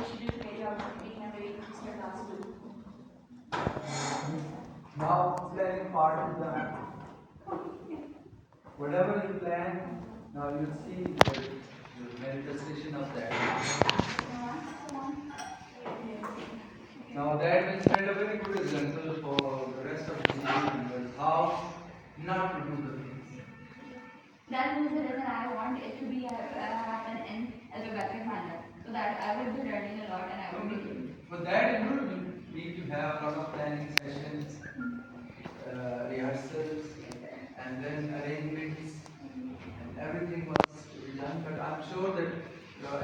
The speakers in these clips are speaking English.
procedure to carry out being a very interesting task too. Now planning part is done. Whatever you plan, now you'll see the manifestation of that. Now that will set a very good example for the rest of the members how not to do the things. That is the reason I want it to be happen in alphabetic manner, so that I will be learning a lot and I will be. For that, you need to have a lot of planning sessions, rehearsals, and then arrangements, and everything must be done. But I'm sure that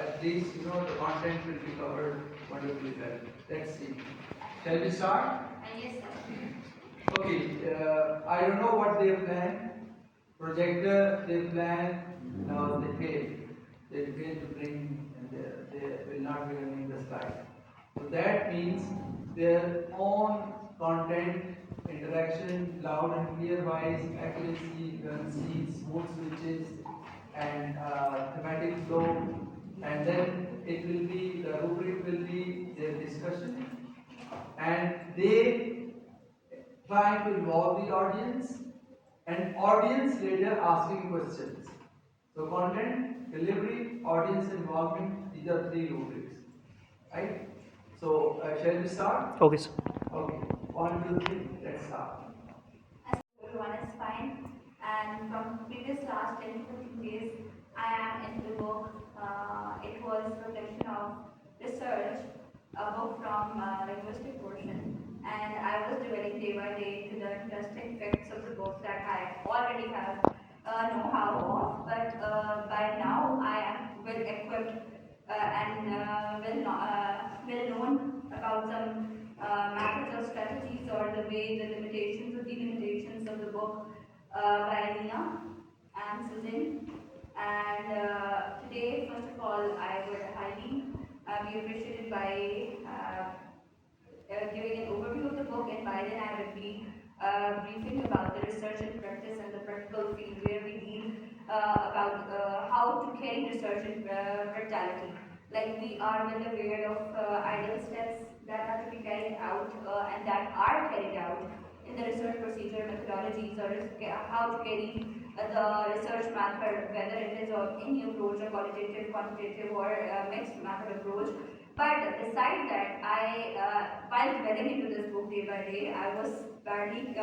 at least the content will be covered wonderfully well. Let's see. Shall we start? Yes, sir. Okay. I don't know what they plan. Projector they plan. Now they fail. They fail to bring, and they will not be running the slide. So that means their own content, interaction, loud and clear wise, accuracy, currency, smooth switches, and thematic flow, and then it will be the rubric will be their discussion, and they try to involve the audience, and audience later asking questions. So content, delivery, audience involvement, these are three rubrics, right? So shall we start? Okay, sir. Okay, 1, 2, 3, let's start. Everyone is fine, and from previous last 10 to 15 days, I am into the book. It was a reflection of research, a book from linguistic portion, and I was developing day by day to the interesting facts of the book that I already have know-how of, but by now I am well equipped and well known about some methods or strategies or the way the limitations or delimitations of the book by Nina and Susan. And today, first of all, I would highly be appreciated by giving an overview of the book, and by then I would be briefing about the research and practice and the practical field where we deal about how to carry research and practicality. Like we are well aware of ideal steps that are to be carried out and that are carried out in the research procedure methodologies, or how to carry the research method, whether it is of any approach, or qualitative, quantitative, or mixed method approach. But besides that, while dwelling into this book day by day, I was badly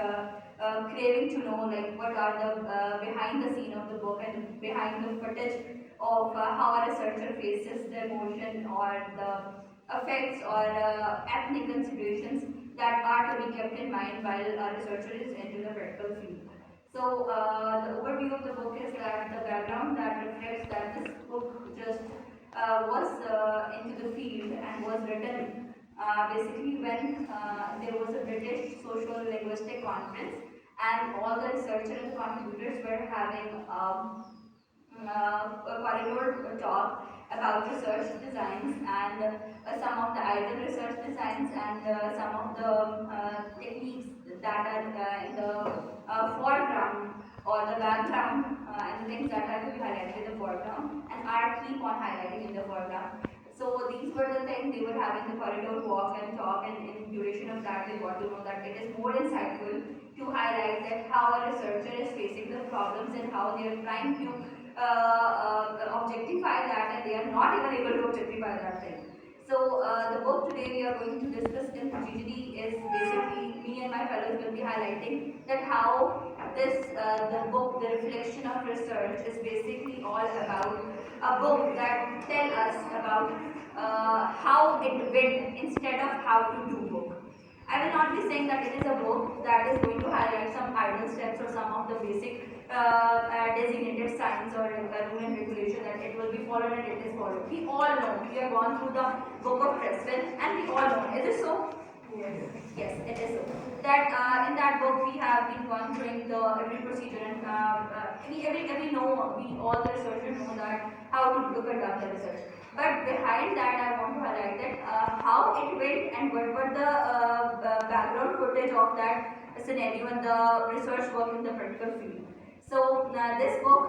craving to know like what are the behind the scene of the book and behind the footage of how a researcher faces the emotion or the effects or ethnic considerations that are to be kept in mind while a researcher is into the practical field. So the overview of the book is that the background that reflects that this book just was into the field and was written basically when there was a British social linguistic conference, and all the researchers and contributors were having a corridor talk about research designs and some of the ideal research designs and some of the techniques that are in the foreground or the background and the things that are to be highlighted in the foreground and are keep on highlighting in the foreground. So these were the things they were having the corridor walk and talk, and in duration of that they got to know that it is more insightful to highlight that how a researcher is facing the problems and how they are trying to objectify that, and they are not even able to objectify that thing. So the book today we are going to discuss in GGD is basically me and my fellows will be highlighting that how this the book, the reflection of research, is basically all about a book that tell us about how it went instead of how to do book. I will not be saying that it is a book that is going to highlight some ideal steps or some of the basic designated signs or rule and regulation that it will be followed and it is followed. We all know, we have gone through the book of Creswell and we all know. Is it so? Yes, it is so. That in that book we have been gone through the every procedure and every know, we all the researchers know that how to look at the research. But behind that, I want to highlight that how it went and what were the background footage of that scenario and the research work in the practical field. So this book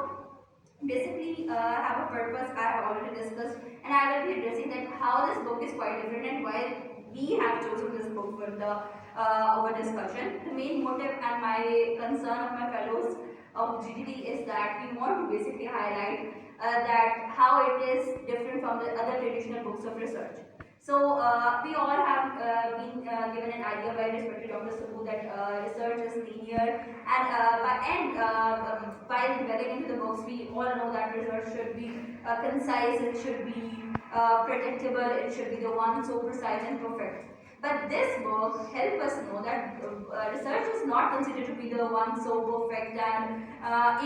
basically have a purpose. I have already discussed, and I will be addressing that how this book is quite different and why we have chosen this book for the our discussion. The main motive and my concern of my fellows of GDD is that we want to basically highlight that how it is different from the other traditional books of research. So we all have been given an idea by respected Dr. Subbu that research is linear, and while dwelling into the books, we all know that research should be concise, it should be predictable, it should be the one so precise and perfect. But this book helps us know that research is not considered to be the one so perfect and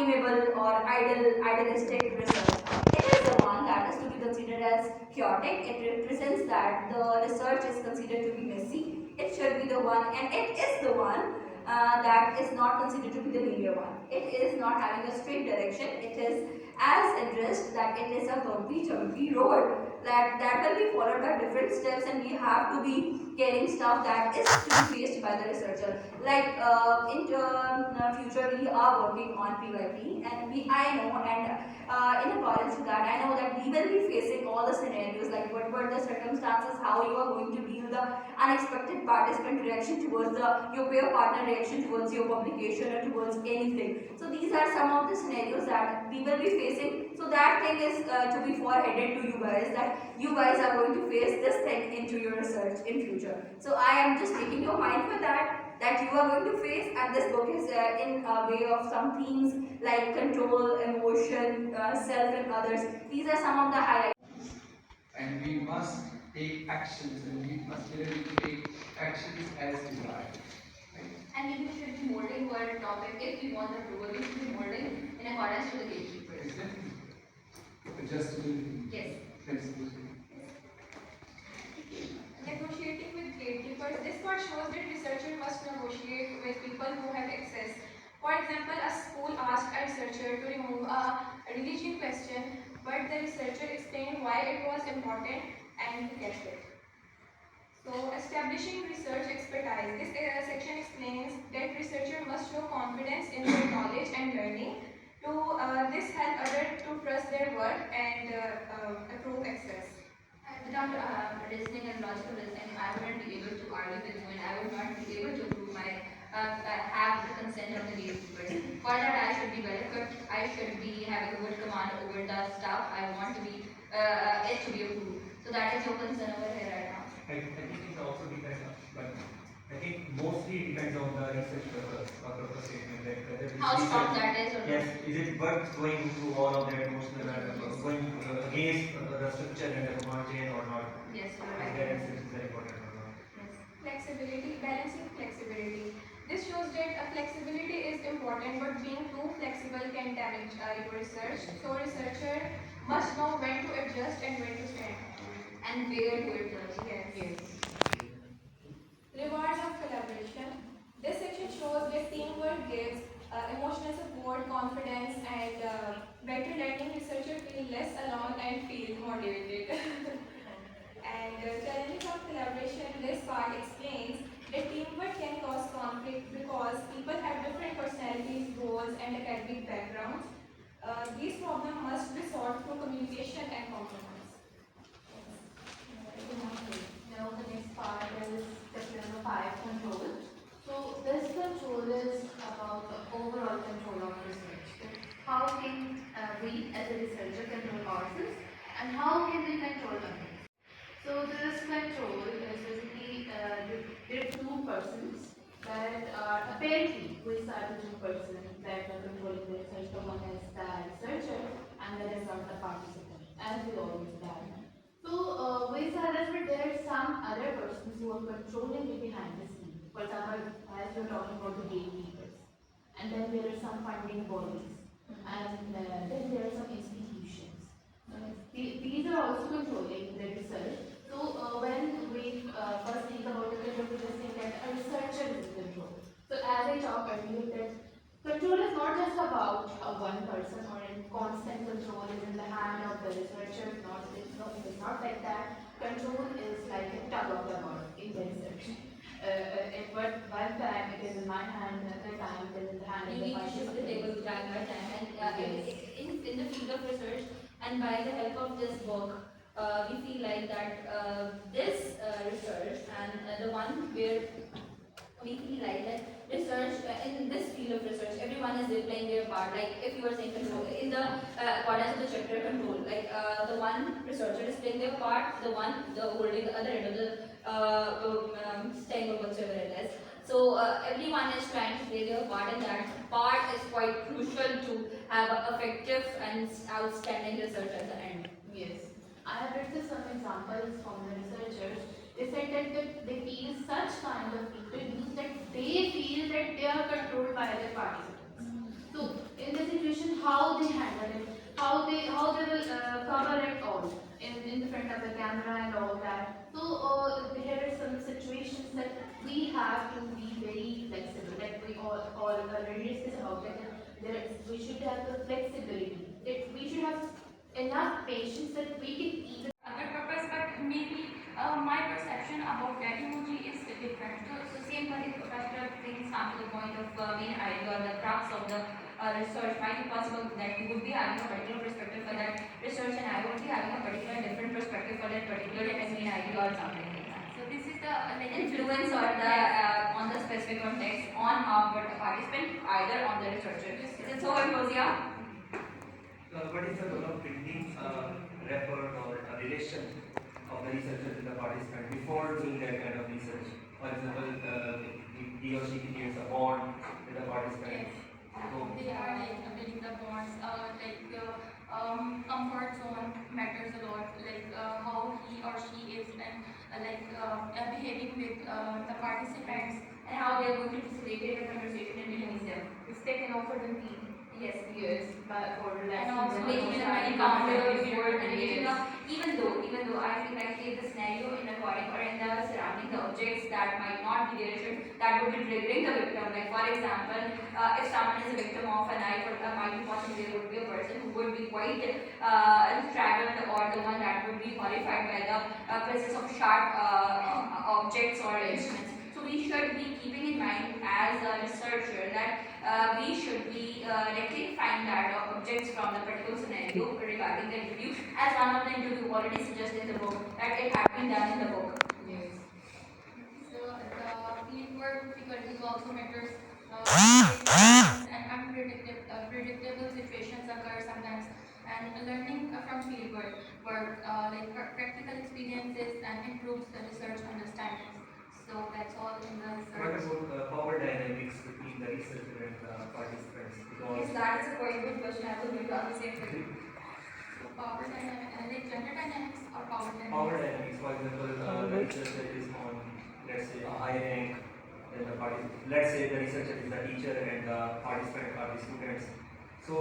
amiable or idealistic research. It is the one that is to be considered as chaotic. It represents that the research is considered to be messy. It should be the one, and it is the one that is not considered to be the linear one. It is not having a straight direction. It is as addressed that it is a bumpy, jumpy road that will be followed by different steps, and we have to be carrying stuff that is to be faced by the researcher. Like in future, we are working on PYP, and I know, and in accordance to that, I know that we will be facing all the scenarios, like what were the circumstances, how you are going to deal the unexpected participant reaction towards your peer partner reaction towards your publication or towards anything. So these are some of the scenarios that we will be facing. So that thing is to be foreheaded to you guys, that you guys are going to face this thing into your research in future. So I am just making your mind for that you are going to face, and this book is in a way of some themes like control, emotion, self and others. These are some of the highlights. And we must take actions, and we must really take actions as desired. Right? And we should be molding for a topic if we want approval. We should be molding in accordance to the gatekeepers. Exactly. Adjustability. Yes. Flexibility. Negotiating with gatekeepers. This part shows that researcher must negotiate with people who have access. For example, a school asked a researcher to remove a religion question, but the researcher explained why it was important and he kept it. So, establishing research expertise. This section explains that researcher must show confidence in their knowledge and learning. To this help others to trust their work and approve access. Without reasoning and logical reasoning, I wouldn't be able to argue with you, and I would not be able to prove my have the consent of the gatekeepers. For that, I should be well equipped. I should be having a good command over the stuff. I want to be it to be approved. So that is your concern over here right now. I think it also depends on, but I think mostly it depends on the research purpose or purpose statement, like whether it's How strong research- that is or Yes, not. is it worth going through all of that emotional going against the structure and the command chain or not? Yes, you're Is right. that research very important or not? Yes. Flexibility, balancing flexibility. This shows that flexibility is important, but being too flexible can damage your research. So researcher must know when to adjust and when to stand. And where to it does. Yes. Rewards of collaboration. This section shows that teamwork gives emotional support, confidence, and better learning. Researchers feel less alone and feel motivated. And challenges of collaboration. This part explains that teamwork can cause conflict because people have different personalities, goals, and academic backgrounds. These problems must be solved through communication and compromise. Now the next part is section number 5, control. So this control is about the overall control of research. How can we as a researcher control ourselves, and how can we control others? So this control is basically there are two persons that are apparently we are the two persons that are controlling the research. The one is the researcher and the rest are the participant, as we all know that. So we said that there are some other persons who are controlling it behind the scenes. For example, as we are talking about the gatekeepers, and then there are some funding bodies, and then there are some institutions. These are also controlling the research. So when we first think about the control, we just think that a researcher is in control. So as I talked earlier, that control is not just about one person or in constant control is in the hand of the researcher. It's not like that. Control is like a tug of the war in the research. At one time it is in my hand, another time it is in the hand of You the need to shift the participant. table time by time, and Yes. in the field field of research, and by the help of this book, we feel like that this research and the one where we feel like that research in this field of research, everyone is playing their part. Like if you are saying control in the accordance of the chapter control, like the one researcher is playing their part, the holding the other end of the stem or whatever it is. So everyone is trying to play their part, and that part is quite crucial to have an effective and outstanding research at the end. Yes, I have read some examples from the researchers. They said that they feel such kind of people means that they feel that they are controlled by their participants. So in the situation, how they handle it, how they will cover it all in the front of the camera and all that. So there are some situations that we have to be very flexible. Like we all already discussed about that. We should have the flexibility. That we should have enough patience that we can even other purpose, but maybe my perception about that emoji is different. So same particular things come to the point of main idea or the crux of the research. Might be possible that you would be having a particular perspective for that research, and I would be having a particular different perspective for that particular main idea or something like that. So this is the like influence or the on the specific context on our participant, either on the researcher. Is it so, Ambrosia? What is the role of building a rapport or a relation of the researcher with the participant before doing that kind of research? For example, he or she creates a bond with the participant. So, They are like building the bonds, comfort zone matters a lot, like how he or she is and behaving with the participants And how they are going to facilitate a conversation in between them. if they can offer them tea. Yes. Yes, but for And relaxing also them. making an encounter before engaging up, even though I feel like if the scenario in according or in the surrounding the objects that might not be there, that would be triggering the victim. Like for example, if someone is a victim of a knife, or might be possibly there would be a person who would be quite straggled, or the one that would be horrified by the presence of sharp objects or instruments. So we should be keeping in mind as a researcher that we should be rectifying that objects from the particular scenario regarding the interview, as one of the interview already suggested in the book that it had been done in the book. Yes. So the fieldwork difficulties also matters. And predictable situations occur sometimes. And learning from fieldwork, practical experiences and improves the research understandings. So that's all in the what research. about power dynamics between the researcher and the participants? Yes, Because that is a quite good question. I was going to ask the same thing. So power dynamics, like gender dynamics or power dynamics? power dynamics, for example, the researcher is on, let's say, a high rank, and let's say the researcher is the teacher and the participant are the students. So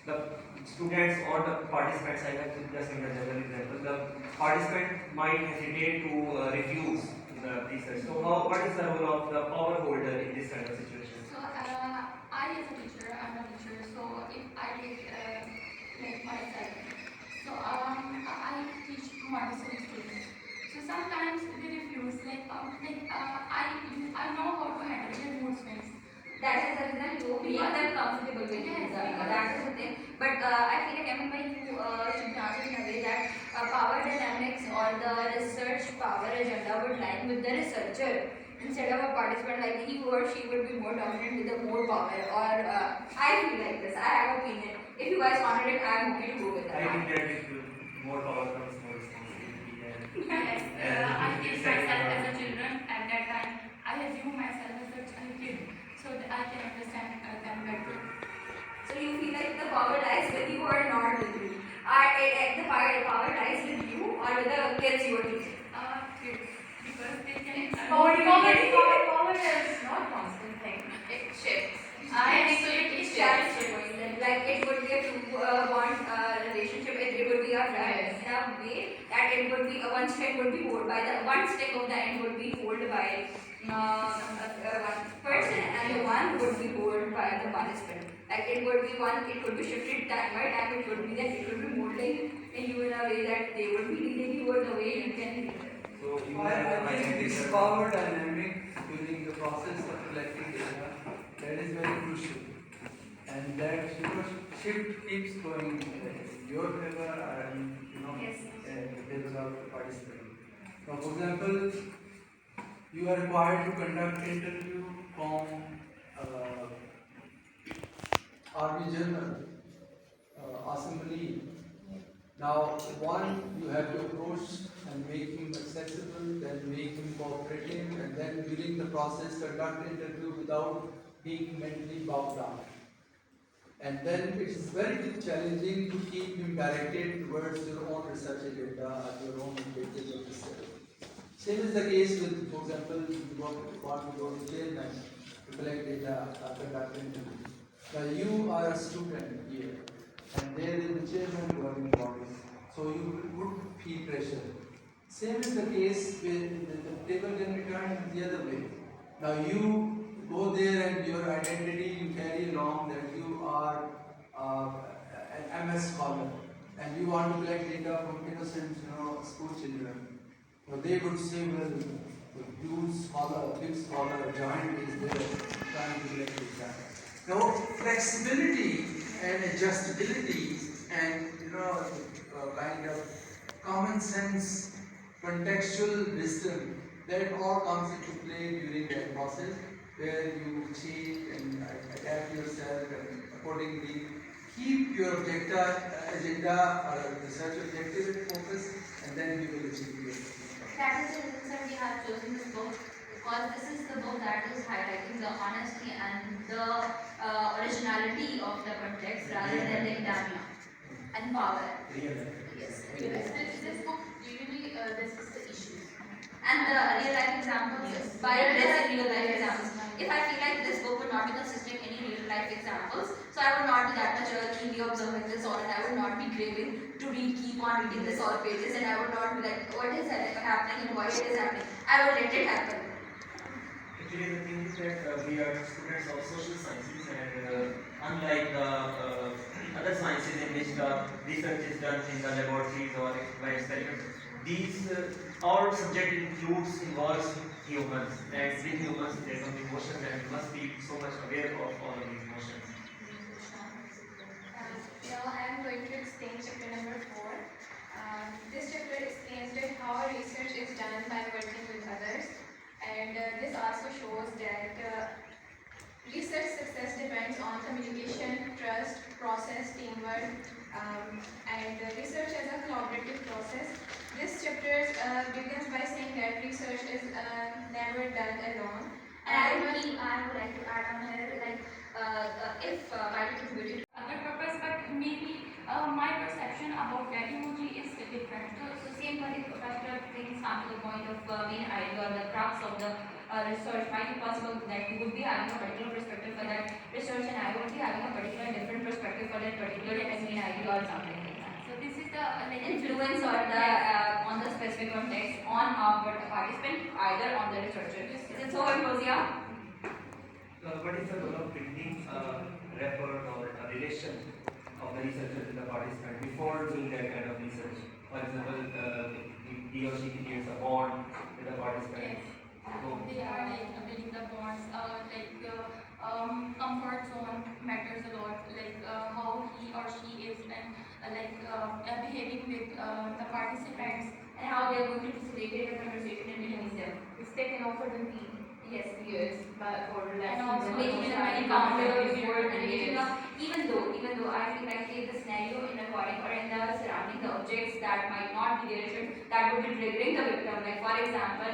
the students or the participants, I have just in the general example, the participant might hesitate to refuse the research. So what is the role of the power holder in this kind of situation? So I as a teacher, I'm a teacher. So if I take like myself, so I teach Montessori students. So sometimes they refuse. I know how to handle their mood swings. That is the reason you make them comfortable with Yes, it. That is the thing. But I feel like you should answer in a way that power dynamics or the research power agenda would lie with the researcher instead of a participant. Like he or she would be more dominant with the more power. Or I feel like this. I have opinion. If you guys wanted it, I am okay to go with I that. think that it will, more power comes more responsibility and Yes, I take myself as a children at that time. I assume myself as a kid, so that I can understand them better. So you feel like the power lies with you or not with you? The power lies with you or with the kids you are teaching? Kids, because they can. Power is not constant thing. It shifts. I think so it shifts. Like it would be a two-bond relationship. It would be a Yes. in a way that it would be one stick would be held by the one stick of the end would be held by one person, and the one would be held by the participant. Like it would be it would be shifted time by time. It would be that it would be molding in you in a way that they would be leading you or the way you can lead them. so you I have think this power dynamic during the process of collecting data, that is very crucial. And that shift keeps going in your favor and Yes. in favor of the participant. Now, for example, you are required to conduct interview from Army General Assembly. Now, one, you have to approach and make him accessible, then make him cooperative, and then during the process conduct interview without being mentally bogged down. And then it is very challenging to keep him directed towards your own research agenda, your own objectives of research. Same is the case with, for example, you want to go to chairman to collect data, conduct interview. Now you are a student here, and there is the chairman governing bodies, so you would feel pressure. Same is the case with the table can be turned the other way. Now you go there and your identity you carry along that you are an MS scholar, and you want to collect data from innocent, school children. So they would say, well, the huge scholar, big scholar, giant is there trying to collect data. Now, flexibility and adjustability and kind of common sense, contextual wisdom, that all comes into play during that process where you change and adapt yourself and accordingly keep your agenda or research objective and focus, and then you will achieve your That is the reason that we have chosen this book, because this is the book that is highlighting the honesty and the originality of the context rather than the academia and power. Yes. This book usually discusses the issues. And the real life examples, Yes. by addressing real life examples. If I feel like this book would not be consisting any real life examples, so I would not be that much keenly observing this all, and I would not be craving to keep on reading this all pages, and I would not be like, what is happening and why it is happening. I would let it happen. Actually, the thing is that we are students of social sciences, and unlike the other sciences in which the research is done in the laboratories or by experiments, these our subject involves humans, and with humans there are emotions, and we must be so much aware of all of these emotions. Now I am going to explain chapter number 4. This chapter explains that how research is done by working with others, and this also shows that research success depends on communication, trust, process, teamwork, and research as a collaborative process. This chapter begins by saying that research is never done alone. And I would like to add on here, like, if by contributing Other purpose, but maybe my perception about that emoji is different. so same particular things come to the point of main idea or the crux of the research. Might be possible that you would be having a particular perspective for that research, and I would be having a particular different perspective for that particular main idea or something like that. So this is the Influence or the on the specific context on our participant, either on the researcher. Is it so, Rosia? What is the role of building a rapport or a relation of the researcher with the participant before doing that kind of research? For example, he or she creates a bond with the participant. So, They are like building the bonds, comfort zone matters a lot, like how he or she is and behaving with the participants. And how they are going to facilitate the conversation in between them. Which they can offer them yes, but for And also making them very comfortable before and making up, even though I feel like the scenario in the recording or in the surrounding the objects that might not be there, that would be triggering the victim. Like for example,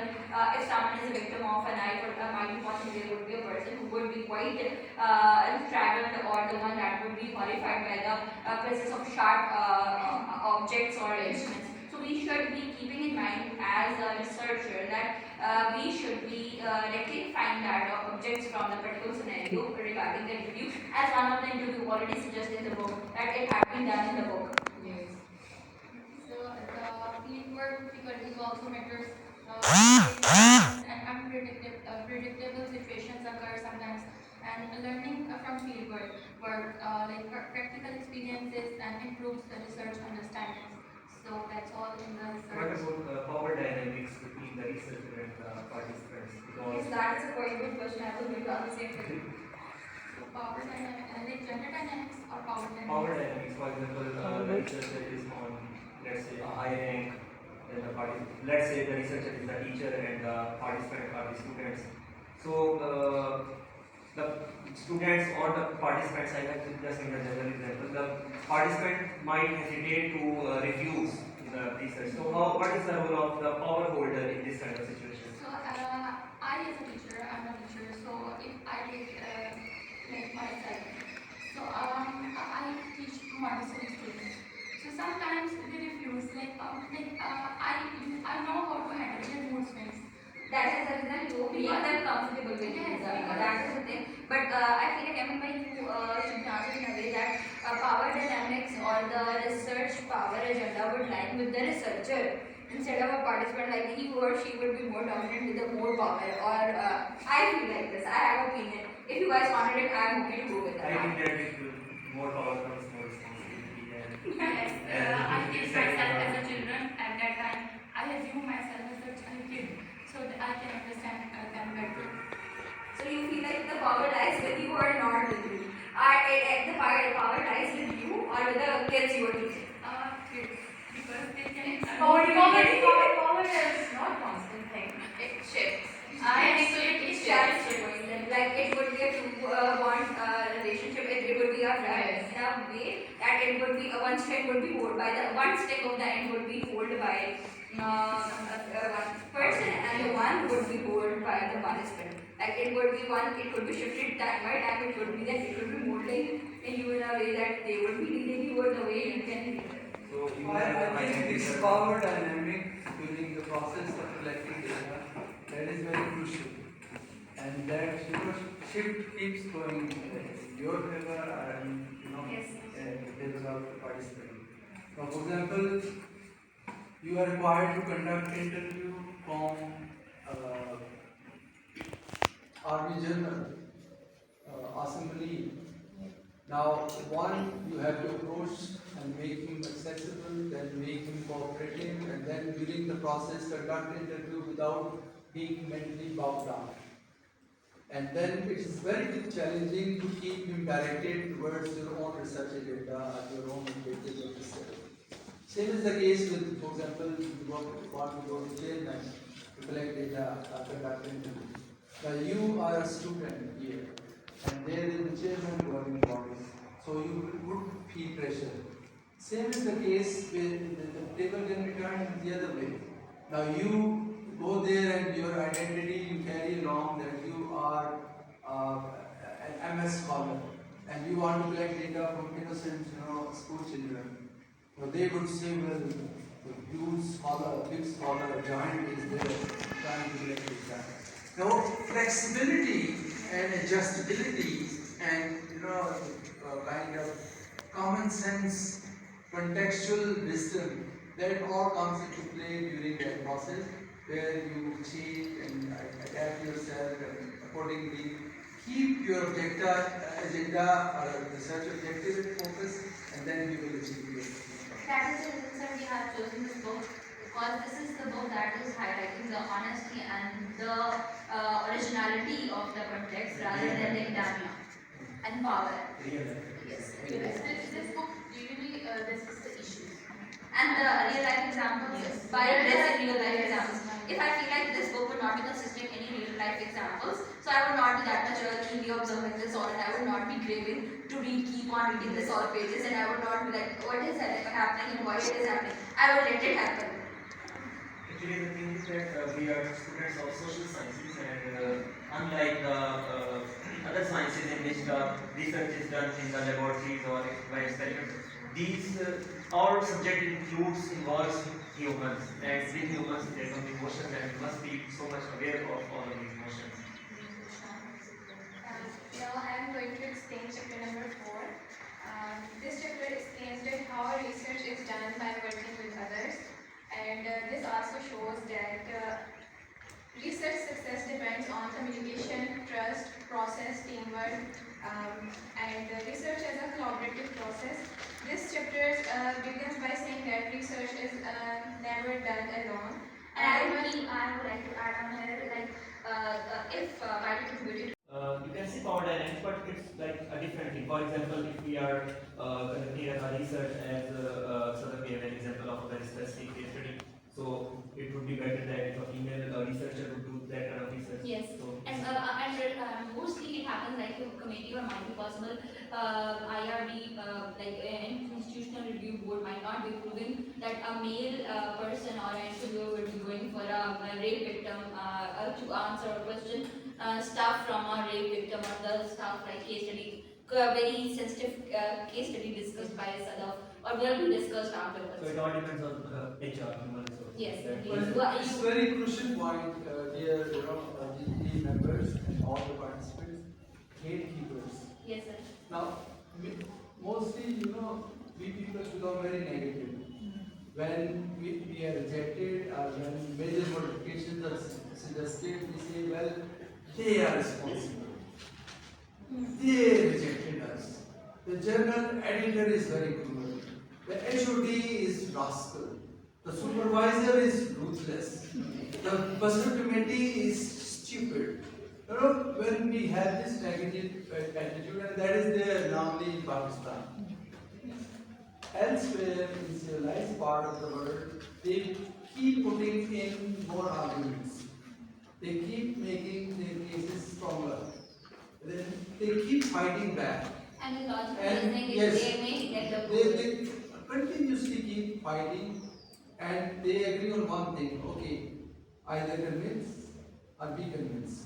if someone is a victim of a knife, or might be possible there would be a person who would be quite traveled, or the one that would be horrified by the presence of sharp objects or instruments. So we should be keeping in mind as a researcher that we should be rectifying that objects from the particular scenario regarding the interview, as one of the interview already suggested in the book that it had been done in the book. Yes. So the field work difficulties also matters. And predictable situations occur sometimes. And learning from field work practical experiences and improves the research understanding. So that's all in the what research. about power dynamics between the researcher and the participants? Yes, Because that is a quite good question. I was going to ask the same thing. power dynamics, like gender dynamics or power dynamics? Power dynamics, for example, the researcher is on, let's say, a high rank, then the let's say the researcher is the teacher and the participant are the students. So the students or the participants, I have just in the general example, the participant might hesitate to refuse the research. So what is the role of the power holder in this kind of situation? So, I as a teacher, I'm a teacher, so if I take like myself, so I teach Montessori students. So sometimes they refuse, I know how to handle their mood swings. That is the reason you make them comfortable with Yes, it. That is the thing. But I feel like Emma, you should answer in a way that power dynamics or the research power agenda would lie with the researcher instead of a participant, like he or she would be more dominant with the more power. Or I feel like this. I have an opinion. If you guys wanted it, I am okay to go with that. I think that it will more power comes more responsibility and Yes, and I it teach is like, myself as a children at that time. I assume myself as a kid, so that I can understand them better. So you feel like the power lies with you or not with you? The power lies with you or with the kids you are teaching? Kids, because they can. Power is not constant thing. It shifts. I Yes, think it it shifts. shifts. Like it would be a two-bond relationship. It would be a Yes. in a way that it would be one string would be held by the one stick of the end would be held by one person and the one would be held by the participant. Like it would be one. It could be shifted time by time. It could be that it would be molding in you in a way that they would be leading you or the way you can lead them. so you I have think this power dynamic during the process of collecting data, that is very crucial. And that shift keeps going in your favor and Yes. in favor of the participant. Now, for example, you are required to conduct interview from Army General Assembly. Now, one, you have to approach and make him accessible, then make him cooperative, and then during the process conduct interview without being mentally bogged down. And then it is very challenging to keep him directed towards your own research agenda and your own objectives of research. Same is the case with, for example, you want to go to chairman to collect data, conduct interview. Now you are a student here, and there is the chairman governing body, so you would feel pressure. Same is the case with the table can be turned the other way. Now you go there and your identity you carry along that you are an MS scholar and you want to collect data from innocent school children. So they would say, well, the big scholar, giant is there trying to collect data. Now flexibility and adjustability and kind of common sense, contextual wisdom, that all comes into play during that process where you change and adapt yourself and accordingly keep your agenda or research objective and focus, and then you will achieve your goal. That is the reason, sir, we have chosen this book, because this is the book that is highlighting the honesty and the originality of the context rather than the academia and power. Yes. This book really discusses the issues. And the real life examples by addressing real life examples. If I feel like this book would not be consisting of any real life examples, so I would not be that much keenly observing this all, and I would not be craving to keep on reading this all pages, and I would not be like, what is happening and why it is happening. I would let it happen. Actually, the thing is that we are students of social sciences, and unlike the other sciences in which the research is done in the laboratories or by experiments, these our subject involves humans, and with humans there come emotions, and we must be so much aware of all of these emotions. Now I am going to explain chapter number 4. This chapter explains that how research is done by working with others, and this also shows that research success depends on communication, trust, process, teamwork, and research as a collaborative process. This chapter begins by saying that research is never done alone. And I would like to add on here, like if by contributed You can see power dynamics, but it's like committee, or might be possible IRB, like an institutional review board, might not be proving that a male person or an interviewer would be going for a rape victim to answer a question, stuff from a rape victim, or the stuff like case study, very sensitive case study discussed by Sadaf, or will be discussed afterwards. So it all depends on HR, human resources. Yes, That- indeed. But it's very crucial point, dear, GT members and all the participants, gatekeepers. Yes, sir. Now, mostly, we people become very negative. When we are rejected or when major modifications are suggested, we say, well, they are responsible. They rejected us. The journal editor is very cruel. The HOD is rascal. The supervisor is ruthless. The personal committee is stupid. When we have this negative attitude, and that is there normally in Pakistan. Elsewhere, in civilized part of the world, they keep putting in more arguments. They keep making their cases stronger. Then they keep fighting back. And the logical And reasoning is yes, they may get the they continuously keep fighting, and they agree on one thing. Okay, either convince or be convinced.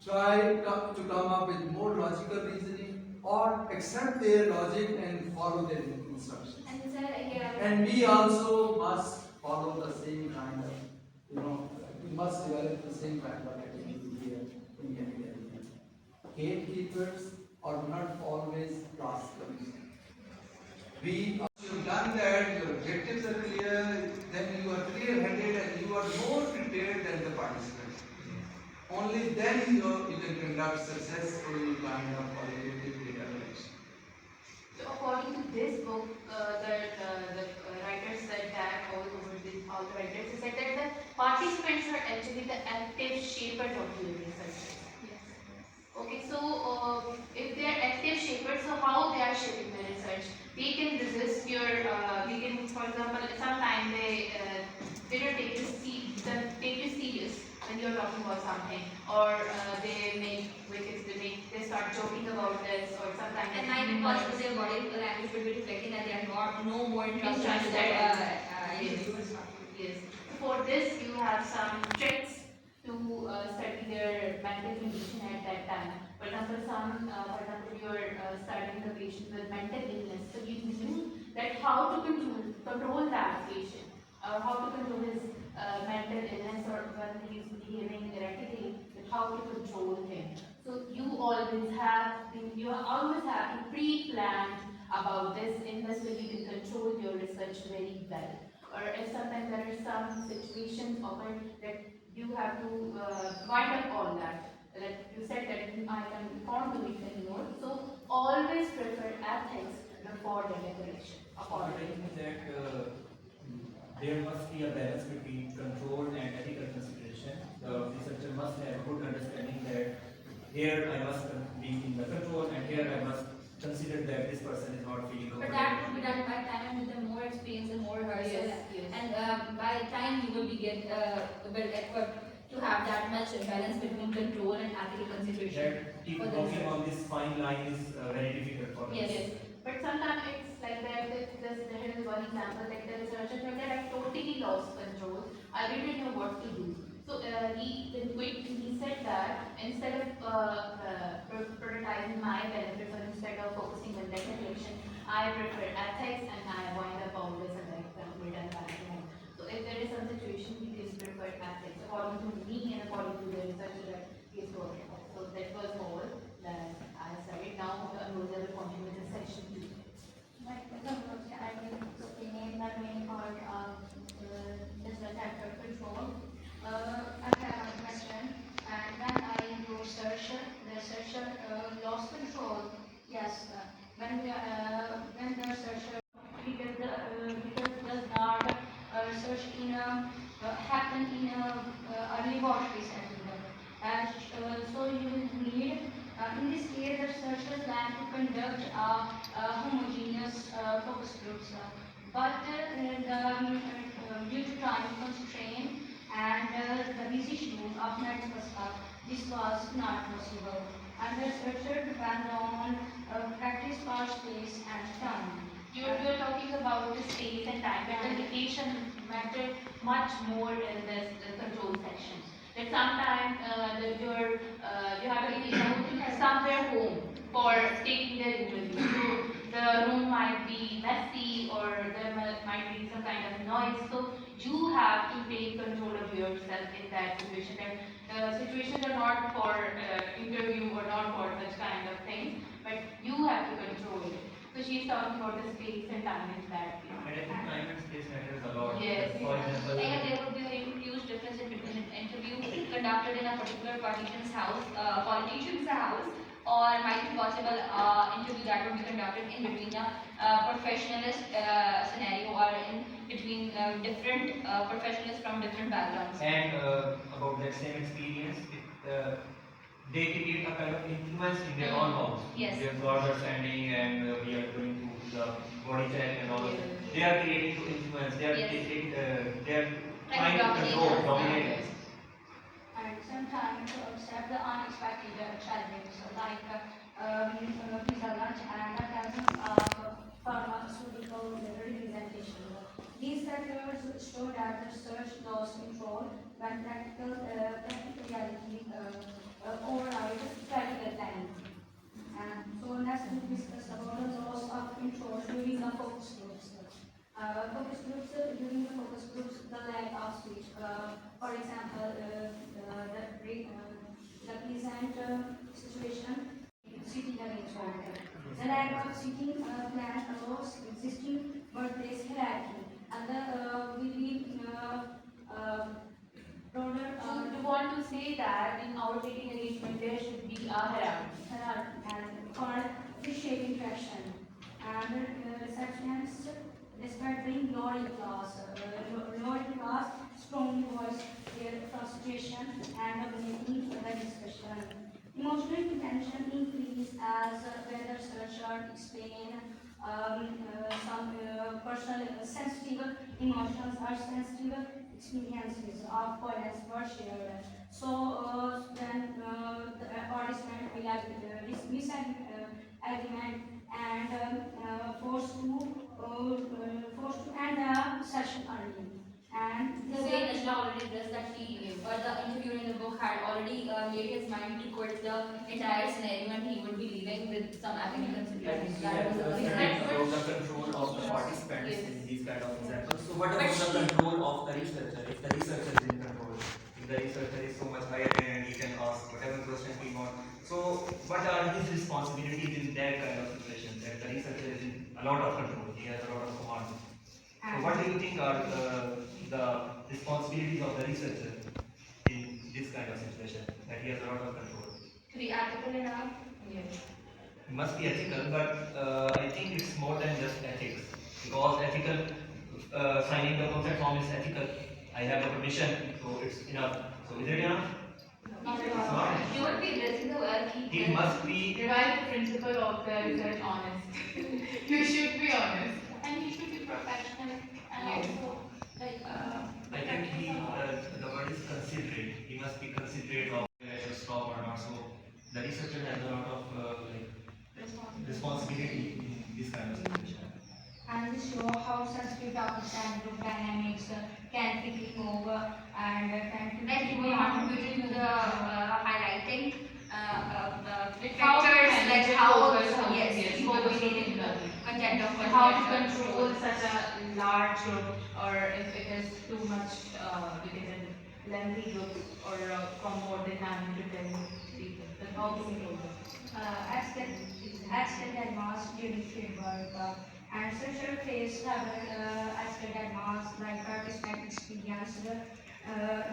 Try to come up with more logical reasoning, or accept their logic and follow their instructions. And sir, here And we also must follow the same kind of, we must develop the same kind of attitude here in India. Gatekeepers are not always rascals. You've done that, your objectives are clear, then you are clear-headed and you are more prepared than the participants. Only then you can conduct successful kind of qualitative data collection. So according to this book, the writer said that all the writers said that the participants are actually the active shapers of your research. yes. Okay, so if they are active shapers, so how they are shaping the research? They can resist your, they can, for example, sometimes they don't take you serious when you're talking about something, or they start joking about this, or sometimes. And might be possible their body language will be reflecting that they are not no more interested in Interested. that Yes. interview. Yes. For this, you have some tricks to study their mental condition at that time. For example, you're studying the patient with mental illness, so you knew that how to control that patient, or how to control his mental illness, or when he's behaving erratically, that how to control him. So you always have to pre-planned about this. In this way, you can control your research very well. Or if sometimes there are some situations occur that you have to wind up all that. Like you said that can't do it anymore. So always prefer ethics before data collection. I think that there must be a balance between control and ethical consideration. The researcher must have a good understanding that here I must be in the control, and here I must consider that this person is not feeling But comfortable. that will be done by time and with the more experience and more rehearsal. Yes. And by time you will be well equipped to have that much balance between control and ethical consideration. That keep For the working research. on this fine line is very difficult for us. Yes. But sometimes it's like that. There is one example that the researcher said that I totally lost control. I didn't know what to do. So he said that instead of prioritizing my benefits, or instead of focusing on data collection, I prefer ethics, and I wind up always at the back at home. So if there is some situation, you can prefer ethics according to me and according to the researcher that he is working on. So that was all that I studied. Now Rosa will continue with the section 2. My opinion that main part of digital factor control. I have a question, and when I do research, the researcher lost control. Yes, when the researcher does not research happen in a laboratory setting. So you will need, in this case, the researchers plan to conduct homogeneous focus groups. But due to time constraint and the busy schedule of NetSpasa, this was not possible. and the researcher depends on practice for space and time. You're talking about the space and time, but the location matter much more in this the control section. That sometimes you have to be somewhere home for taking the room with you. So the room might be messy or there might be some kind of noise. So you have to take control of yourself in that situation. That situations are not for interview or not for such kind of things, but you have to control it. So she's talking about the space and time in that. And I think time and space matters a lot. Yes. For example, Like there would be a huge difference in between an interview conducted in a particular politician's house, or might be possible interview that would be conducted in between a professionalist scenario or in between different professionals from different backgrounds. and about that same experience, they create a kind of influence in their own house. Yes. Their gods are standing and we are going to the body check and all of that. They are creating to influence. They are Yes. they are trying to control, dominate us. And sometimes to accept the unexpected challenges like visa lunch and the presence of pharmaceutical representation. These factors show that research lost control when practical reality override practical planning. And so next we discuss about the loss of control during the focus groups. During the focus groups, the lack of speech. For example, the present situation, seating arrangement. The lack of seating plan allows existing workplace hierarchy, and we broader So you want to say that in our seating arrangement there should be a hierarchy. and for reshaping traction. And receptionists, despite being lower in class, strongly voice their frustration and dominating the discussion. Emotional tension increase as whether researchers explain some personal sensitive emotions or sensitive experiences of violence were shared. So then the participant will have agreement and forced to end the session early. And The way Najla already does that he or the interviewer in the book had already made his mind to quit the entire scenario and he would be leaving with some ethical considerations. That was the About the control of the participants Yes. in these kind of examples. So what about the control of the researcher? If the researcher is in control, if the researcher is so much higher and he can ask whatever question he wants. So what are his responsibilities in that kind of situation? That the researcher is in a lot of control, he has a lot of command. So what do you think are the responsibilities of the researcher in this kind of situation? That he has a lot of control. to be ethical enough. Yes. It must be ethical, but I think it's more than just ethics. Because ethical, signing the consent form is ethical. I have a permission, so it's enough. So is it enough? It's not. You would be addressing the work he It does. must be. Revive the principle of the research honest. You should be honest. And you should be professional and also like I think the word is considerate. He must be considerate of whether I should stop or not. So the researcher has a lot of responsibility in this kind of situation. and this show how sensitive topics and group dynamics can quickly move and can Like you were contributing to the highlighting how to factors manage like your how focus on yes, yes, focus focusing on in learning. content of How to content control such a large group, or if it is too much, because in lengthy groups or from more than 9 to 10 people, then how to control them. Extend advanced during fieldwork and social phase level extend advanced like participant experience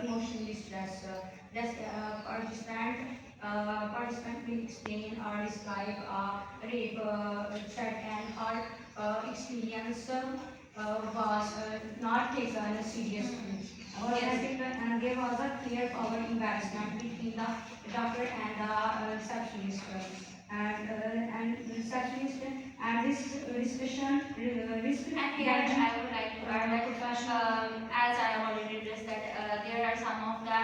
emotionally stress. Participant will explain or describe rape, threat and hurt experience was not taken seriously. And there was a clear power embarrassment between the doctor and the receptionist. And receptionist and this discussion risk And here I would like to add that as I have already addressed that there are some of the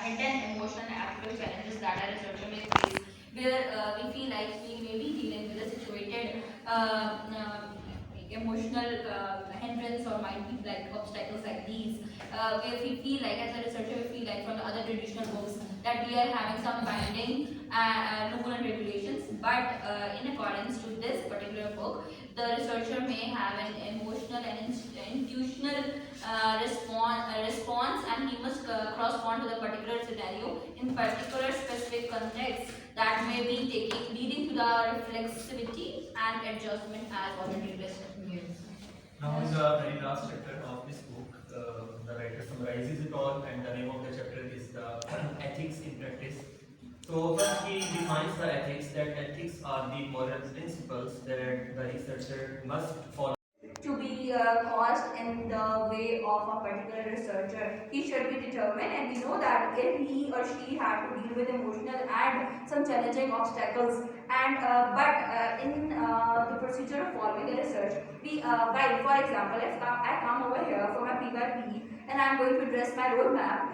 hidden emotional and ethical challenges that a researcher may face where we feel like we may be dealing with a situated emotional hindrance or might be like obstacles like these, where we feel like as a researcher we feel like from the other traditional books that we are having some binding rule and regulations, but in accordance to this particular book, the researcher may have an emotional and intuitional response, and he must correspond to the particular scenario in particular specific context that may be leading to the reflexivity and adjustment as already listed. Yes. Now, in the very last chapter of this book, the writer summarizes it all, and the name of the chapter is the ethics in practice. So, first he defines the ethics, that ethics are the moral principles that the researcher must follow. To be caused in the way of a particular researcher. He should be determined, and we know that if he or she had to deal with emotional and some challenging obstacles, and in the procedure of following the research, we while for example, if I come over here for my PYP and I'm going to address my roadmap.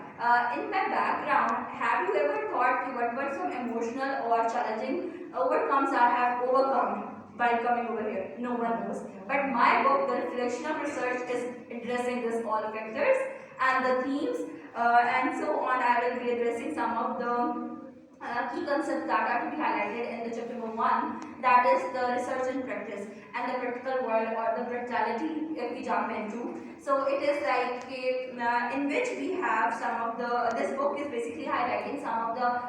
In my background, have you ever thought what were some emotional or challenging overcomes I have overcome by coming over here? No one knows. But my book, The Reflection of Research, is addressing this all factors and the themes and so on. I will be addressing some of the key concepts that are to be highlighted in the chapter number 1, that is the research and practice and the practical world or the practicality if we jump into. So it is like in which we have some of the, this book is basically highlighting some of the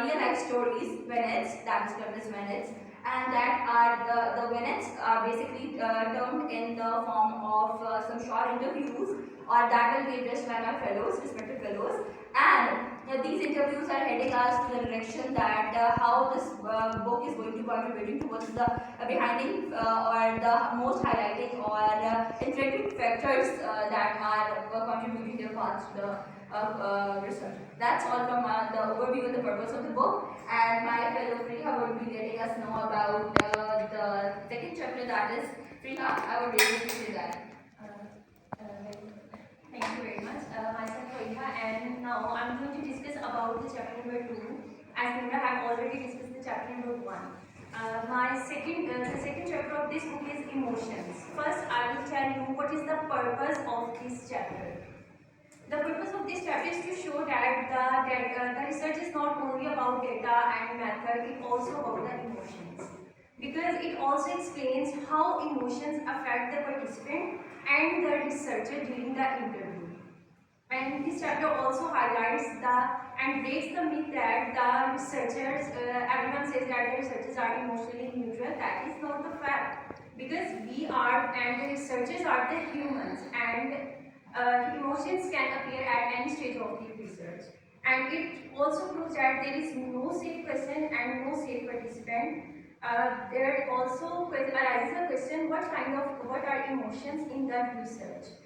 real life stories, vignettes, that is termed as vignettes, and that are the vignettes are basically termed in the form of some short interviews, or that will be addressed by my fellows, respective fellows, and these interviews are heading us to the direction that how this book is going to contributing towards the behinding or the most highlighting or intriguing factors that are contributing their parts to the research. That's all from the overview and the purpose of the book. And my fellow Priya would be letting us know about the second chapter, that is Priya. I would really appreciate that. Thank you very much. Myself Rohita, and now I'm going to discuss about the chapter number 2. As Nimra have already discussed the chapter number 1. The second chapter of this book is emotions. First, I will tell you what is the purpose of this chapter. The purpose of this chapter is to show that the research is not only about data and method, it also about the emotions. Because it also explains how emotions affect the participant and the researcher during the interview. And this chapter also highlights and breaks the myth that the researchers, everyone says that the researchers are emotionally neutral. That is not the fact. Because we are, and the researchers are the humans, and emotions can appear at any stage of the research. And it also proves that there is no safe person and no safe participant. There also arises a question: what are emotions in the research?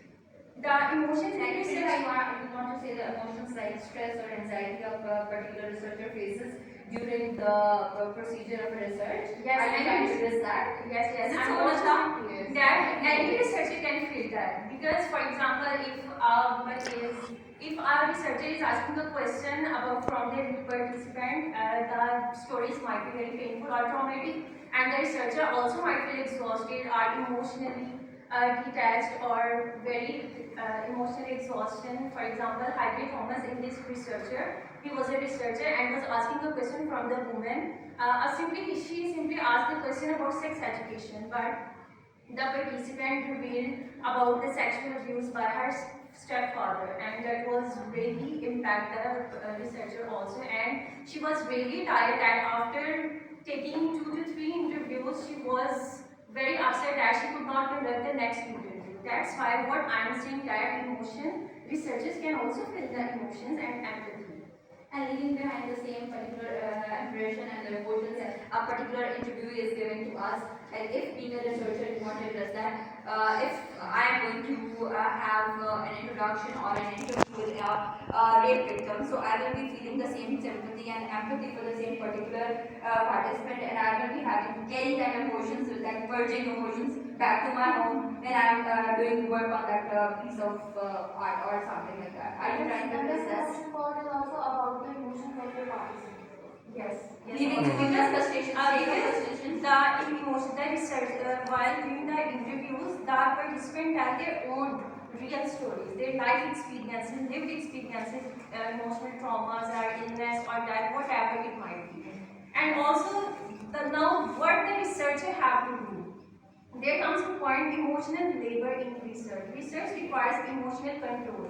The emotions in And research. you want to say the emotions like stress or anxiety of a particular researcher faces during the procedure of a research. Yes, are you trying to address that? Yes, yes. Is it I'm so also much tough? saying that any researcher can feel that, because, for example, if a researcher is asking a question about from their participant, the stories might be very painful or traumatic, and the researcher also might feel exhausted or emotionally detached or very emotional exhaustion. For example, Harvey Thomas, in this researcher, he was a researcher and was asking a question from the woman. She simply asked the question about sex education, but the participant revealed about the sexual abuse by her stepfather, and that was really impact the researcher also. And she was really tired that after taking 2 to 3 interviews, she was very upset that she could not conduct the next interview. That's why what I'm saying, that researchers can also feel the emotions and empathy. And leaving behind the same particular impression and the importance that a particular interview is giving to us. Like if being a researcher, you want to address that. If I am going to have an introduction or an interview with a rape victim, so I will be feeling the same sympathy and empathy for the same particular participant, and I will be having to carry that emotions, that purging emotions back to my home when I am doing work on that piece of art or something like that. Are you trying to address this? Important part is also about the emotions of the participant. Yes, yes. Leaving also to the frustration, state of because frustration. the emotion, the research, while doing the interviews, the participants tell their own real stories, their life experiences, lived experiences, emotional traumas or illness or death, whatever it might be. And also, now what the researcher have to do. There comes a point, emotional labor in research. Research requires emotional control,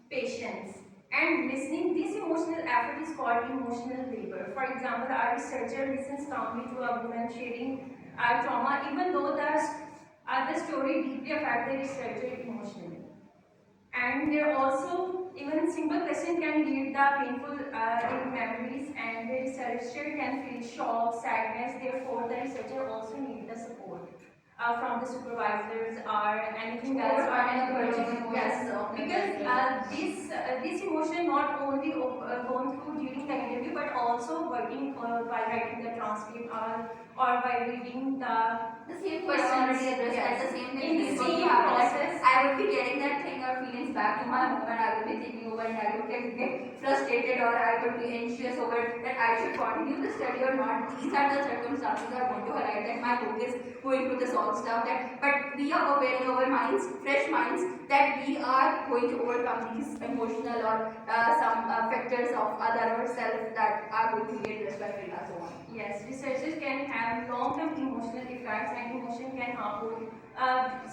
patience, and listening. This emotional effort is called emotional labor. For example, a researcher listens calmly to a woman sharing a trauma, even though the story deeply affects the researcher emotionally. And there also, even simple question can lead the painful memories, and the researcher can feel shock, sadness. Therefore, the researcher also needs the support from the supervisors or anything else or any person. Yes, because this emotion not only gone through during the interview, but also working by writing the transcript or by reading The same thing I questions. already addressed, Yes. that the same thing In the is going to same happen. process. I would be getting that thing or feelings back to my home, and I would be thinking over, and I would get frustrated, or I would be anxious over that I should continue the study or not. These are the circumstances that are going to highlight that my book is going to the solve stuff. That, but we are preparing our minds, fresh minds, that we are going to overcome these emotional or some factors of other ourselves that are going to be addressed by Frida, so on. Yes, researchers can have long-term emotional effects and emotion can harm both.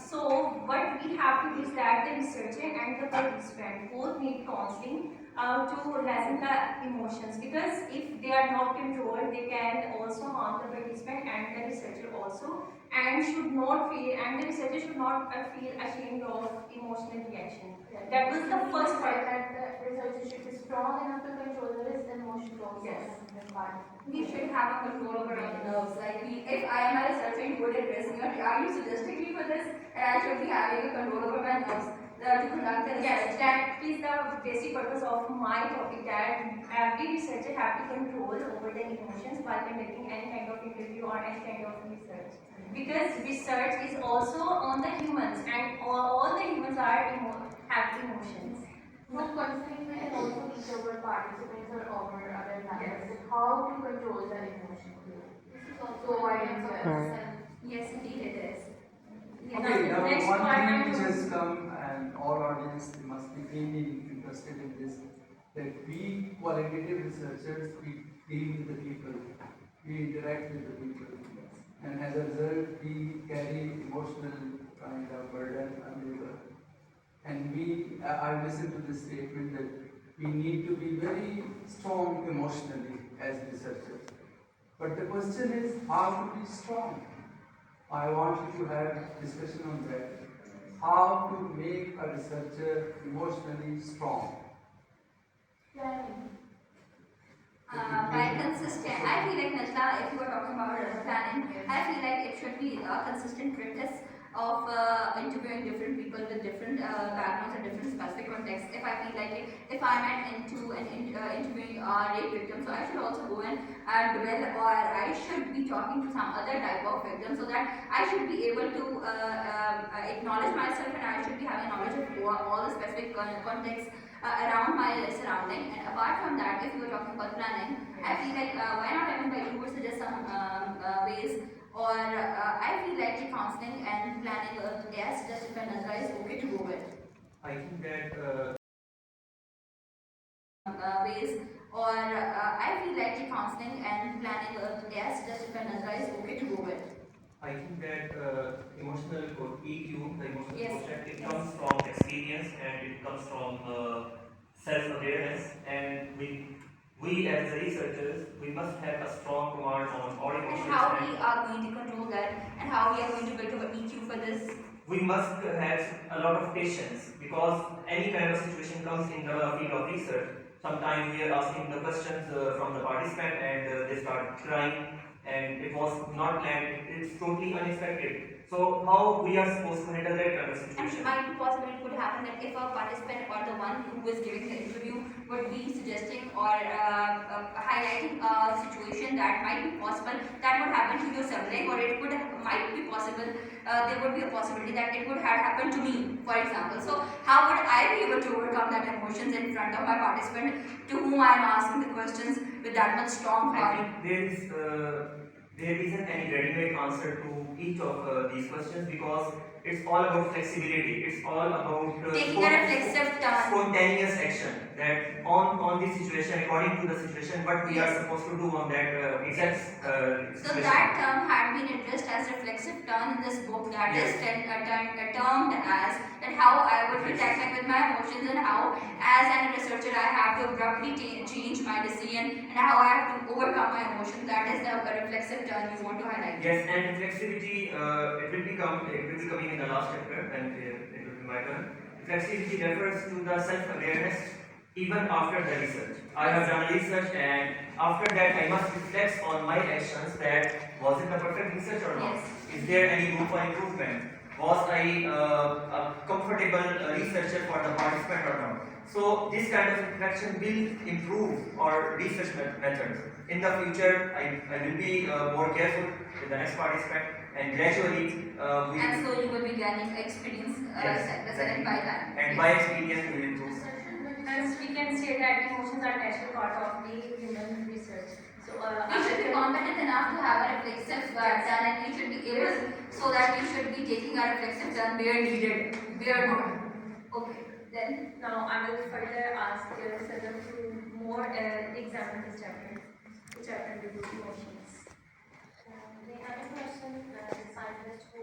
So what we have to do is that the researcher and the participant both need counseling to lessen the emotions, because if they are not controlled, they can also harm the participant and the researcher also, and should not feel, and the researcher should not feel ashamed of emotional reaction. That was the first part. That the researcher should be strong enough to control his emotions also. Yes. In this part. We should have a control over our nerves. Like, if I am a researcher, you would address me, or are you suggesting me for this? And I should be having a control over my nerves to conduct the Yes, research. that is the basic purpose of my topic, that every researcher have to control over their emotions while conducting any kind of interview or any kind of research. Because research is also on the humans, and all the humans have emotions. So counseling may also teach our participants or our other members that how to control their emotions. This is also why Yes, indeed it is. Okay, Now, now next one part thing I'm which going has come, and all audience must be keenly interested in this, that we qualitative researchers, we deal with the people, we interact with the people, and as a result, we carry emotional kind of burden and labor. And I listened to this statement that we need to be very strong emotionally as researchers. But the question is how to be strong. I want you to have discussion on that. How to make a researcher emotionally strong. By consistent, I feel like Najla, if you are talking about planning, I feel like it should be a consistent practice of interviewing different people with different backgrounds and different specific contexts. If I feel like it, if I'm into an interviewing rape victim, so I should also go and dwell, or I should be talking to some other type of victim, so that I should be able to acknowledge myself, and I should be having knowledge of all the specific contexts around my surrounding. And apart from that, if you are talking about planning, I feel like why not, I mean, like, you would suggest some ways, or I feel like the counseling and planning yes, just if Nazra is okay to go with. I think that Ways, or I feel like the counseling and planning yes, just if Nazra is okay to go with. I think that emotional EQ, the emotional Yes. quotient, it comes from experience and it comes from self-awareness, and we as researchers, we must have a strong command on our And emotions, how and we are going to control that, and how we are going to build our EQ for this. we must have a lot of patience, because any kind of situation comes in the field of research. Sometimes we are asking the questions from the participant, and they start crying, and it was not planned, it's totally unexpected. So how we are supposed to handle that kind of And it situation? might be possible, it could happen that if a participant or the one who is giving the interview would be suggesting or highlighting a situation that might be possible that would happen to your sibling, or it could might be possible, there would be a possibility that it would have happened to me, for example. So how would I be able to overcome that emotions in front of my participant to whom I am asking the questions with that much strong I heart? think there isn't any ready-made answer to each of these questions, because it's all about flexibility. It's all about Taking a reflexive turn. spontaneous action. That on the situation, according to the situation, what we are supposed to do on that exact So situation. that term had been addressed as reflexive turn in this book, that is termed as that how I would be tackling with my emotions, and how as a researcher I have to abruptly change my decision, and how I have to overcome my emotions. That is the reflexive turn you want to highlight. Yes, and flexibility, it will be coming in the last chapter, and it will be my turn. Flexibility refers to the self-awareness even after the research. I have done research, and after that I must reflect on my actions, that was it the perfect research or not? Yes. Is there any room for improvement? Was I a comfortable researcher for the participant or not? So this kind of reflection will improve our research methods. In the future, I will be more careful with the next participant, and gradually we And so you will be gaining experience Yes, second by that. and by experience we will improve. Hence, we can say that emotions are natural part of the human research. So, You should be competent enough to have a reflexive turn, and you should be able, so that you should be taking a reflexive turn where needed, where not. Okay, then now I will further ask Sadam to more examine this chapter. The chapter with emotions. We have a person, scientist who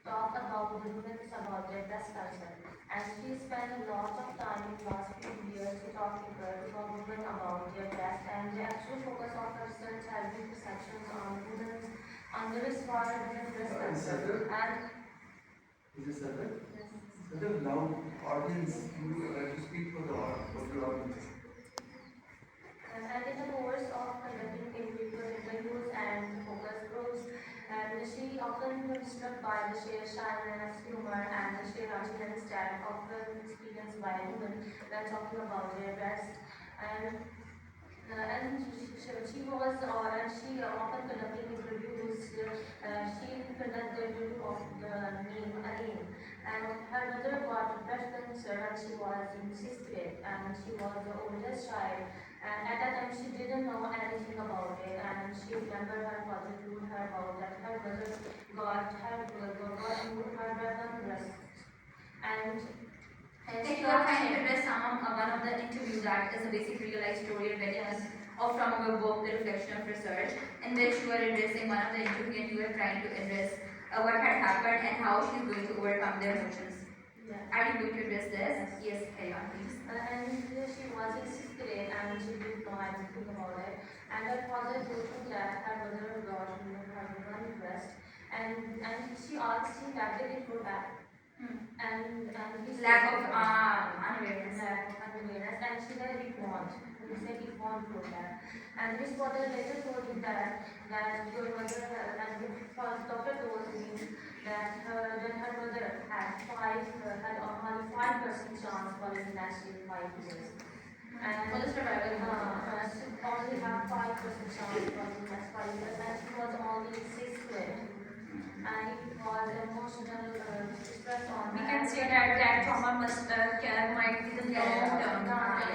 talked about the women's about their breast cancer, and she spent a lot of time in the last few years to talk to women about their breast, and the actual focus of her research has been perceptions on women's under risk for women's breast cancer. And Is this Sadar? Sadar, now audience, you have to speak for the audience. And in the course of conducting individual interviews and focus groups, and she often was struck by the sheer shyness, humor, and the sheer rationality that often experienced by women when talking about their breast. And she was, and she often conducted interviews. She conducted interview of the name Aline, and her mother got breast cancer when she was in sixth grade, and she was the oldest child. And at that time, she didn't know anything about it, and she remembered her father told her about that her mother got moved her breast, and if you are trying to address one of the interviews, that is a basic real life story embedded or from our book, The Reflection of Research, in which you are addressing one of the interview, and you are trying to address what had happened and how she is going to overcome their emotions. Yeah. Are you going to address this? Yes, carry on, please. And she was in sixth grade, and she didn't know anything about it. And her father told her that her mother got her breast, and she asked him that they did go back. And he Lack said of unawareness. lack of unawareness, and she said it won't. He said it won't go back. And his father later told him that your mother and the doctor told him that her mother had only 5% chance for the next 5 years. And For the survival. she only have 5% chance for the next 5 years, and she was only in sixth grade. And it was emotional stress on we her. can say that trauma might be the long term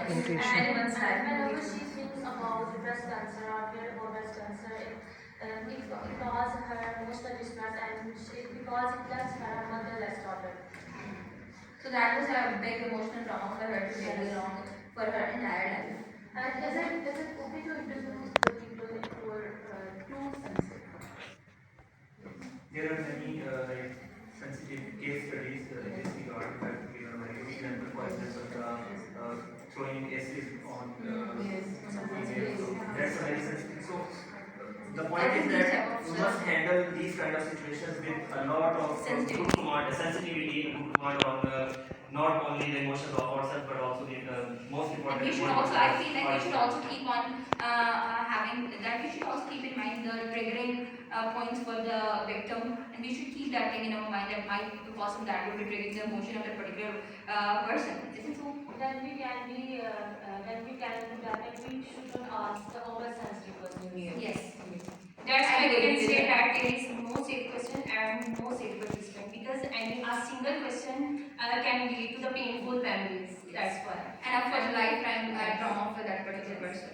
in anyone's life. Whenever she thinks about breast cancer or hear about breast cancer, it causes her emotional distress, and because it left her motherless daughter. So that was a big emotional trauma for her to carry along for her entire life. And is it okay to interview the people who are too sensitive? There are many sensitive case studies in this regard. I have to give a very good example. For example, throwing acid on some females. So that's a very sensitive. So the point is that you must handle these kind of situations with a lot of good command, sensitivity, good command on not only the emotions of ourselves but also the most important. And we should also, I feel like we should also keep on having that. We should also keep in mind the triggering points for the victim, and we should keep that thing in our mind that might be possible that would be triggering the emotion of a particular person. Is it so? Then we can be that we shouldn't ask the oversensitive questions. Yes. That's I why we agree can with say that. that there is no safe question and no safe participant, because any a single question can lead to the painful memories. That's why. And of course, lifetime trauma for that particular person.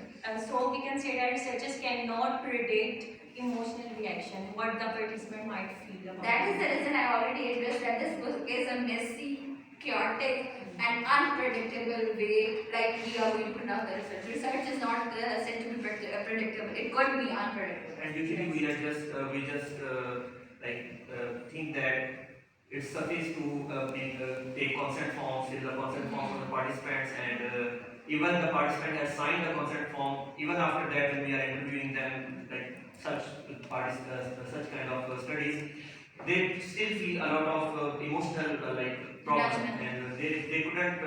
So we can say that researchers cannot predict emotional reaction, what the participant might feel about. That is the reason I already addressed that this book is a messy, chaotic, and unpredictable way, like we are going to pronounce the research. Research is not said to be predictable. It could be unpredictable. And usually we just think that it's suffice to take consent forms, fill the consent form from the participants, and even the participant has signed the consent form. Even after that, when we are interviewing them, like such kind of studies, they still feel a lot of emotional problem, Judgment. and they couldn't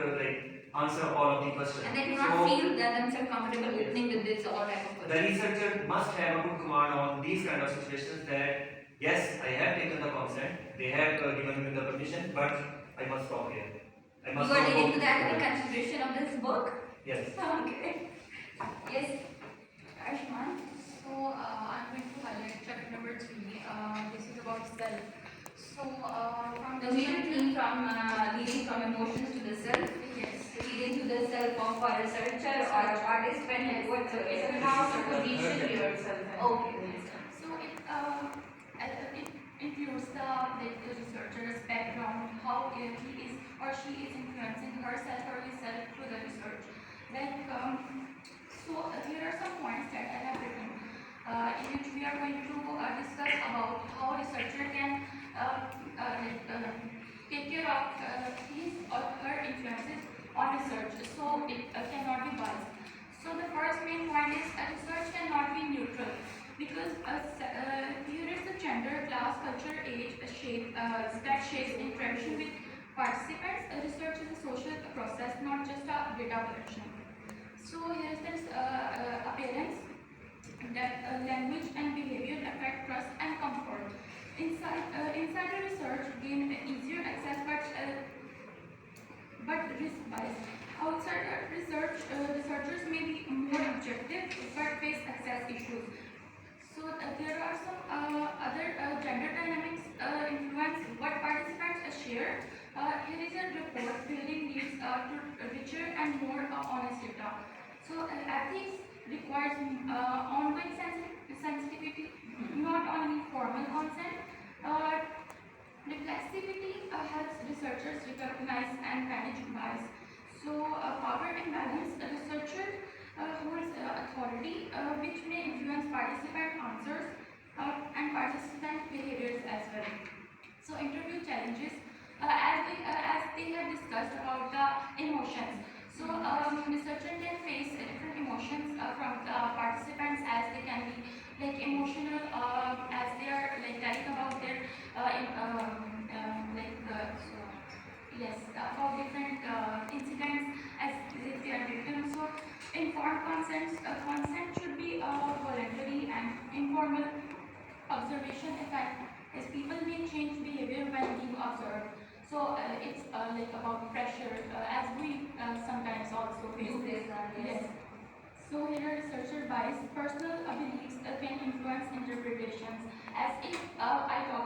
answer all of the questions. And they do not feel that themselves comfortable opening with this all type of The questions. researcher must have a good command on these kind of situations that yes, I have taken the consent, they have given me the permission, but I must stop here. I You must are not go leading to that in the further. consideration of this book? Yes. Okay. Yes. Ashman? So I'm going to highlight chapter number 3. This is about self. So from The main theme from leading from emotions to the self, leading to the self of a researcher or a participant, like what's It's how to position yourself. Okay. So it includes the researcher's background, how he is or she is influencing herself or himself through the research. Here are some points that I have written, in which we are going to discuss about how researcher can take care of his or her influences on research, so it cannot be biased. So the first main point is research cannot be neutral, because here is the gender, class, culture, age, shape that shapes interaction with participants. Research is a social process, not just a data collection. So here is this appearance, that language and behavior affect trust and comfort. Insider research gain easier access, but risk bias. Outside researchers may be more objective but face access issues. So there are some other gender dynamics influence what participants share. Here is a report building leads to richer and more honest data. So ethics requires ongoing sensitivity, not only formal consent. Reflexivity helps researchers recognize and manage bias. So power imbalance, a researcher holds authority which may influence participant answers and participant behaviors as well. So interview challenges, as they have discussed about the emotions. So researcher can face different emotions from the participants, as they can be like emotional as they are like telling about their about different incidents as if they are victims. So informed consent should be voluntary, and informal observation effect is people may change behavior when being observed. So it's like about pressure, as we sometimes also face this. Yes. So here are researcher bias. Personal beliefs can influence interpretations. As if I talk